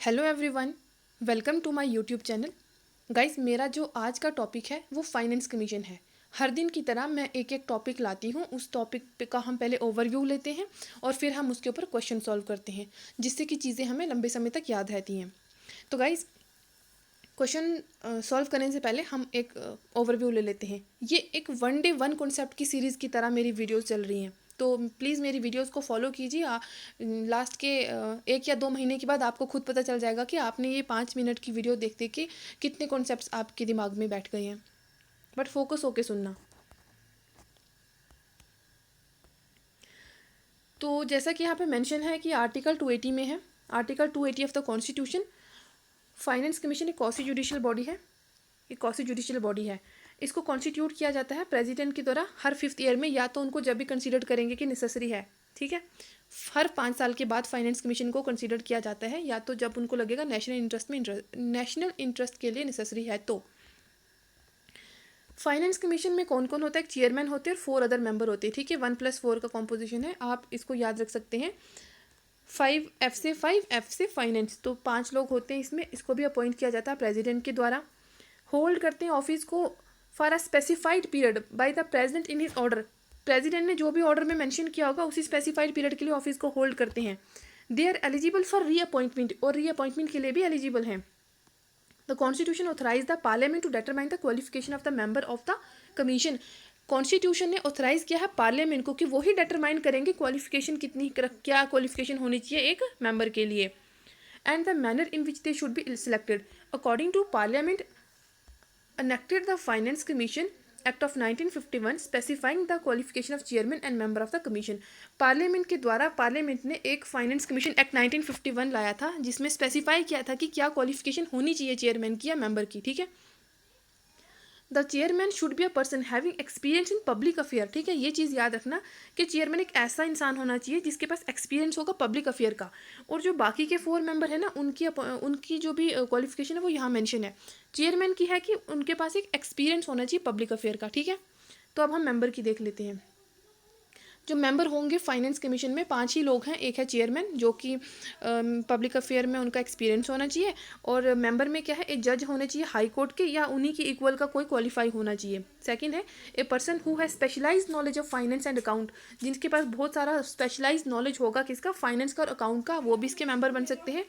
Hello everyone, welcome to my YouTube channel. Guys, मेरा जो आज का टॉपिक है वो फाइनेंस कमीशन है। हर दिन की तरह मैं एक एक टॉपिक लाती हूँ। उस टॉपिक पे का हम पहले ओवरव्यू लेते हैं और फिर हम उसके ऊपर क्वेश्चन सॉल्व करते हैं, जिससे कि चीज़ें हमें लंबे समय तक याद रहती हैं। तो गाइस, क्वेश्चन सॉल्व करने से पहले हम एक ओवरव्यू ले लेते हैं। ये एक वन डे वन कॉन्सेप्ट की सीरीज़ की तरह मेरी वीडियोस चल रही हैं, तो प्लीज़ मेरी वीडियोस को फॉलो कीजिए। लास्ट के 1 या 2 महीने के बाद आपको खुद पता चल जाएगा कि आपने ये 5 मिनट की वीडियो देखते कि कितने कॉन्सेप्ट्स आपके दिमाग में बैठ गए हैं। बट फोकस होके सुनना। तो जैसा कि यहाँ पे मेंशन है कि आर्टिकल 280 में है, article 280 of the constitution, finance commission एक कॉसी जुडिशियल बॉडी है। ये कॉसी जुडिशियल बॉडी है। इसको कॉन्स्टिट्यूट किया जाता है प्रेसिडेंट के द्वारा हर 5th ईयर में, या तो उनको जब भी कंसीडर करेंगे कि नेसेसरी है, ठीक है। हर 5 साल के बाद फाइनेंस कमीशन को कंसीडर किया जाता है, या तो जब उनको लगेगा नेशनल इंटरेस्ट के लिए नेसेसरी है। तो फाइनेंस कमीशन में कौन कौन होता है? एक चेयरमैन होते हैं और 4 अदर मेंबर होते हैं, ठीक है। 1+4 का कॉम्पोजिशन है, आप इसको याद रख सकते हैं। 5 फाइनेंस, तो 5 लोग होते हैं इसमें। इसको भी अपॉइंट किया जाता है प्रेसिडेंट के द्वारा। होल्ड करते हैं ऑफिस को for a specified period by the president in his order. President ने जो भी ऑर्डर में मेंशन किया होगा उसी स्पेसिफाइड पीरियड के लिए ऑफिस को होल्ड करते हैं। They are eligible for reappointment, और रीअपॉइंटमेंट के लिए भी एलिजिबल हैं। The constitution authorise the parliament to determine the qualification of the member of the commission. Constitution ने ऑथराइज किया है पार्लियामेंट को कि वो ही डिटरमाइन करेंगे क्वालिफिकेशन क्या क्वालिफिकेशन होनी चाहिए एक मेंबर के लिए, and the manner in which they should be selected according to parliament enacted the Finance Commission Act of 1951 specifying the qualification of chairman and member of the commission। Parliament के द्वारा parliament ने एक finance commission act 1951 लाया था, जिसमें specify किया था कि क्या क्वालिफिकेशन होनी चाहिए चेयरमैन की या मेंबर की, ठीक है। The chairman should be a person having experience in public affair, ठीक है। ये चीज़ याद रखना कि चेयरमैन एक ऐसा इंसान होना चाहिए जिसके पास एक्सपीरियंस होगा पब्लिक अफेयर का। और जो बाकी के 4 मेंबर है ना, उनकी जो भी क्वालिफिकेशन है वो यहाँ मेंशन है। चेयरमैन की है कि उनके पास एक एक्सपीरियंस होना चाहिए पब्लिक अफेयर का, ठीक है। तो अब हम मेंबर की देख लेते हैं। जो मेंबर होंगे फाइनेंस कमीशन में 5 ही लोग हैं। एक है चेयरमैन, जो कि पब्लिक अफेयर में उनका एक्सपीरियंस होना चाहिए। और मेंबर में क्या है, एक जज होने चाहिए हाई कोर्ट के या उन्हीं की इक्वल का कोई क्वालिफाई होना चाहिए। सेकंड है a person who has specialise knowledge of finance and account, जिनके पास बहुत सारा स्पेशलाइज नॉलेज होगा किसका, फाइनेंस का और अकाउंट का, वो भी इसके मेंबर बन सकते हैं।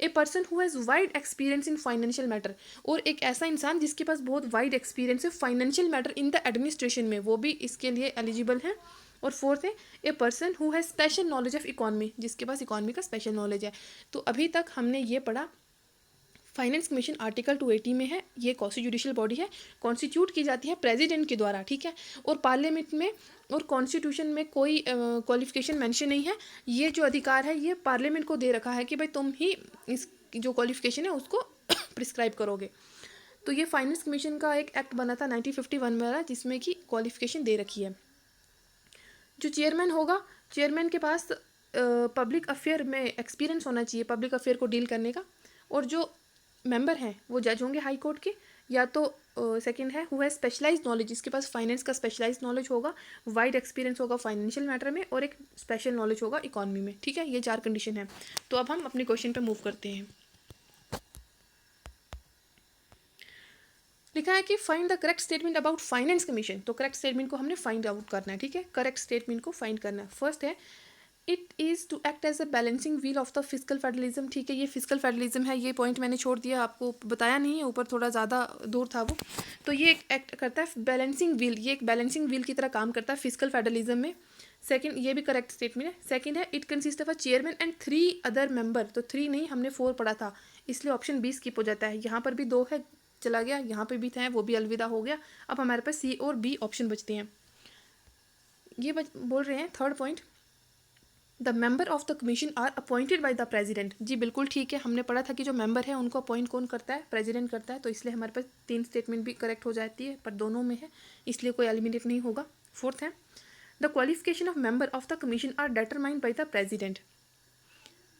ए person who has wide experience in financial matter, और एक ऐसा इंसान जिसके पास बहुत वाइड एक्सपीरियंस है financial matter in the administration में, वो भी इसके लिए एलिजिबल है। और फोर्थ है a person who has special knowledge of economy, जिसके पास इकॉनमी का स्पेशल नॉलेज है। तो अभी तक हमने ये पढ़ा, फाइनेंस कमीशन आर्टिकल 280 में है। ये कॉसी जुडिशियल बॉडी है, कॉन्स्टिट्यूट की जाती है प्रेसिडेंट के द्वारा, ठीक है। और पार्लियामेंट में और कॉन्स्टिट्यूशन में कोई क्वालिफिकेशन मेंशन नहीं है। ये जो अधिकार है ये पार्लियामेंट को दे रखा है कि भाई तुम ही इस जो क्वालिफिकेशन है उसको प्रिस्क्राइब करोगे। तो ये फाइनेंस कमीशन का एक एक्ट बना था 1951 वाला, जिसमें कि क्वालिफिकेशन दे रखी है। जो चेयरमैन होगा, चेयरमैन के पास पब्लिक अफेयर में एक्सपीरियंस होना चाहिए पब्लिक अफेयर को डील करने का। और जो मेंबर हैं वो जज होंगे हाई कोर्ट के, या तो सेकंड है हु हैज़ स्पेशलाइज नॉलेज, जिसके पास फाइनेंस का स्पेशलाइज नॉलेज होगा, वाइड एक्सपीरियंस होगा फाइनेंशियल मैटर में, और एक स्पेशल नॉलेज होगा इकॉनमी में, ठीक है। ये 4 कंडीशन है। तो अब हम अपने क्वेश्चन पे मूव करते हैं। लिखा है कि find the correct statement about finance commission. तो करेक्ट स्टेटमेंट को हमने फाइंड आउट करना है, ठीक है। करेक्ट स्टेटमेंट को फाइंड करना है। फर्स्ट है it is to act as a balancing wheel of the physical federalism, ठीक है। ये फिजिकल फेडरलिज्म है, ये पॉइंट मैंने छोड़ दिया, आपको बताया नहीं है, ऊपर थोड़ा ज़्यादा दूर था वो। तो ये एक एक्ट करता है बैलेंसिंग व्हील, ये एक बैलेंसिंग व्हील की तरह काम करता है फिजिकल फेडरलिज्म में। सेकंड, ये भी करेक्ट स्टेटमेंट है। सेकंड है it consist of a chairman and 3 other member, तो 3 नहीं, हमने 4 पढ़ा था, इसलिए ऑप्शन 20 स्किप हो जाता है। यहाँ पर भी 2 है, चला गया, यहाँ पे भी था, वो भी अलविदा हो गया। अब हमारे पास सी और बी ऑप्शन बचते हैं। ये बोल रहे हैं third point, the member of the commission are appointed by the president. जी बिल्कुल ठीक है, हमने पढ़ा था कि जो मेंबर है उनको अपॉइंट कौन करता है, प्रेसिडेंट करता है। तो इसलिए हमारे पास 3 स्टेटमेंट भी करेक्ट हो जाती है, पर दोनों में है, इसलिए कोई एलिमिनेट नहीं होगा। फोर्थ है the qualification of member of the commission are determined by the president.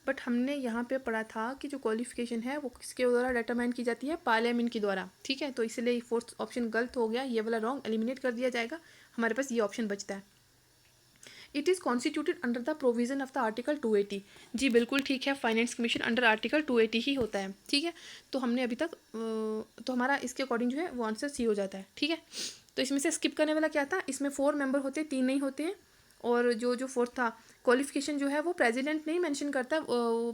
But हमने यहाँ पे पढ़ा था कि जो क्वालिफिकेशन है वो किसके द्वारा डिटरमाइन की जाती है, पार्लियामेंट के द्वारा, ठीक है। तो इसलिए फोर्थ ऑप्शन गलत हो गया, ये वाला रॉन्ग एलिमिनेट कर दिया जाएगा। हमारे पास ये ऑप्शन बचता है। It is constituted under the provision of the article 280। जी बिल्कुल ठीक है, फाइनेंस कमीशन अंडर आर्टिकल 280 ही होता है। ठीक है, तो हमने अभी तक तो हमारा इसके अकॉर्डिंग जो है वो आंसर सी हो जाता है। ठीक है, तो इसमें से स्किप करने वाला क्या था, इसमें 4 मेंबर होते हैं, 3 नहीं होते हैं। और जो फोर्थ था, क्वालिफिकेशन जो है वो प्रेसिडेंट नहीं मेंशन करता है,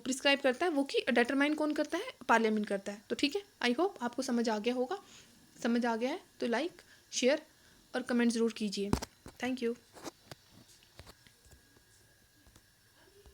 प्रिस्क्राइब करता है, वो कि डिटरमाइन कौन करता है, पार्लियामेंट करता है। तो ठीक है, आई होप आपको समझ आ गया होगा। समझ आ गया है तो लाइक, शेयर और कमेंट ज़रूर कीजिए। Thank you.